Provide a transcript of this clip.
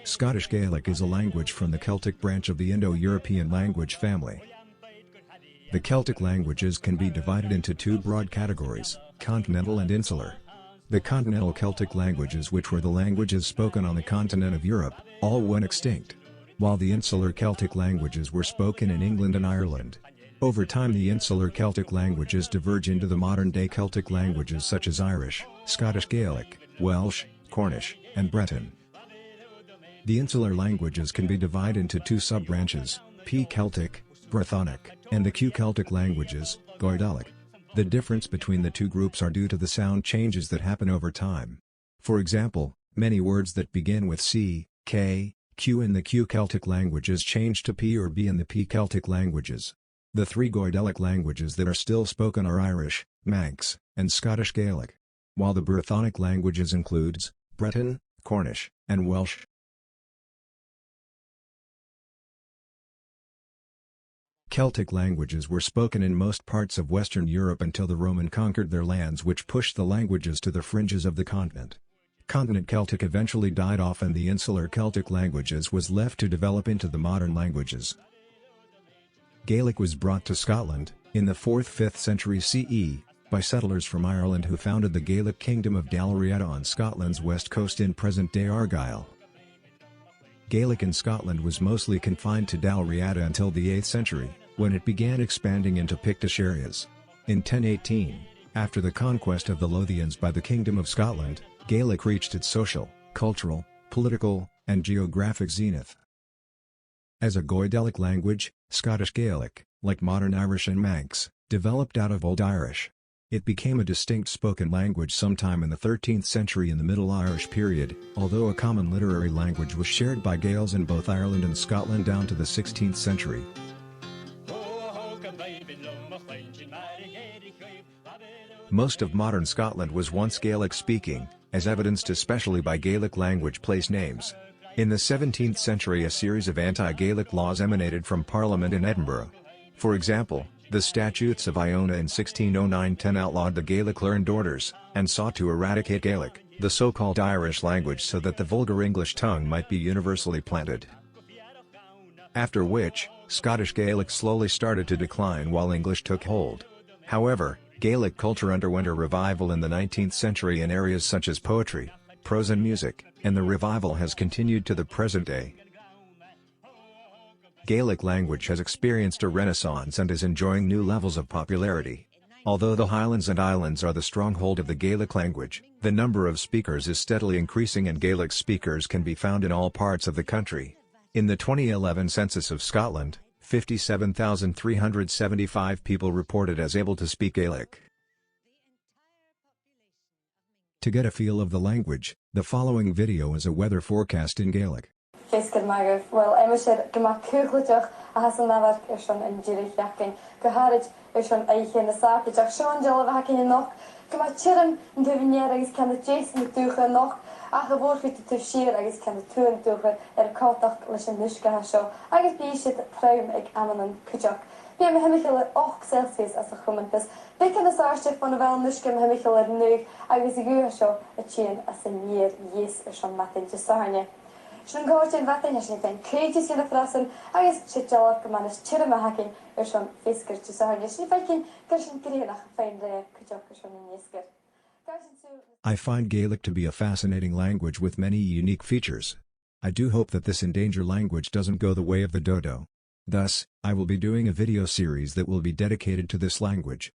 Scottish Gaelic is a language from the Celtic branch of the Indo-European language family. The Celtic languages can be divided into two broad categories, continental and insular. The continental Celtic languages, which were the languages spoken on the continent of Europe, all went extinct, while the insular Celtic languages were spoken in England and Ireland. Over time, the insular Celtic languages diverge into the modern-day Celtic languages such as Irish, Scottish Gaelic, Welsh, Cornish, and Breton. The insular languages can be divided into two sub-branches, P Celtic, Brythonic, and the Q Celtic languages, Gaelic. The difference between the two groups are due to the sound changes that happen over time. For example, many words that begin with C, K, Q in the Q Celtic languages change to P or B in the P Celtic languages. The three Gaelic languages that are still spoken are Irish, Manx, and Scottish Gaelic, while the Brythonic languages includes Breton, Cornish, and Welsh. Celtic languages were spoken in most parts of Western Europe until the Roman conquered their lands, which pushed the languages to the fringes of the continent. Continent Celtic eventually died off and the insular Celtic languages was left to develop into the modern languages. Gaelic was brought to Scotland, in the 4th–5th century CE, by settlers from Ireland who founded the Gaelic kingdom of Dalriada on Scotland's west coast in present-day Argyll. Gaelic in Scotland was mostly confined to Dalriada until the 8th century, when it began expanding into Pictish areas. In 1018, after the conquest of the Lothians by the Kingdom of Scotland, Gaelic reached its social, cultural, political, and geographic zenith. As a Gaelic language, Scottish Gaelic, like modern Irish and Manx, developed out of Old Irish. It became a distinct spoken language sometime in the 13th century in the Middle Irish period, although a common literary language was shared by Gaels in both Ireland and Scotland down to the 16th century. Most of modern Scotland was once Gaelic-speaking, as evidenced especially by Gaelic language place names. In the 17th century, a series of anti-Gaelic laws emanated from Parliament in Edinburgh. For example, the Statutes of Iona in 1609–10 outlawed the Gaelic-learned orders, and sought to eradicate Gaelic, the so-called Irish language, so that the vulgar English tongue might be universally planted. After which, Scottish Gaelic slowly started to decline while English took hold. However, Gaelic culture underwent a revival in the 19th century in areas such as poetry, prose and music, and the revival has continued to the present day. Gaelic language has experienced a renaissance and is enjoying new levels of popularity. Although the Highlands and Islands are the stronghold of the Gaelic language, the number of speakers is steadily increasing and Gaelic speakers can be found in all parts of the country. In the 2011 census of Scotland, 57,375 people reported as able to speak Gaelic. To get a feel of the language, the following video is a weather forecast in Gaelic. Well, I'm sure Gama Kuglitach, a Hassan Navar, Ishon and Jiri Yakin, Kaharaj, Ishon Aikin, the Sark, Sean Jell Hakin Nock, Gama Chirim, and Divinier, can the Jason the Ducha Nock, a Havorfit to Sheer, I guess can the two and Ducha, Kotak, Lishan Nushka show, I guess be shit prime egg Amanon Kujak. Be a Hemichel 8 Celsius as a Humantus. They can a Sarship on a well Nushkim Hemichel at Nug, I guess a Gua show, a chin as a near yes, Ishon Matin Jasarnia. Schon gehört in Watten, ich nicht ein Kreatis in der Frassen, aber es steht ja auch man ist Chirma hacken, schon Fisker zu sagen, ich nicht ein Kirschen Krieg fein der Kujak schon in Yesker. I find Gaelic to be a fascinating language with many unique features. I do hope that this endangered language doesn't go the way of the dodo. Thus, I will be doing a video series that will be dedicated to this language.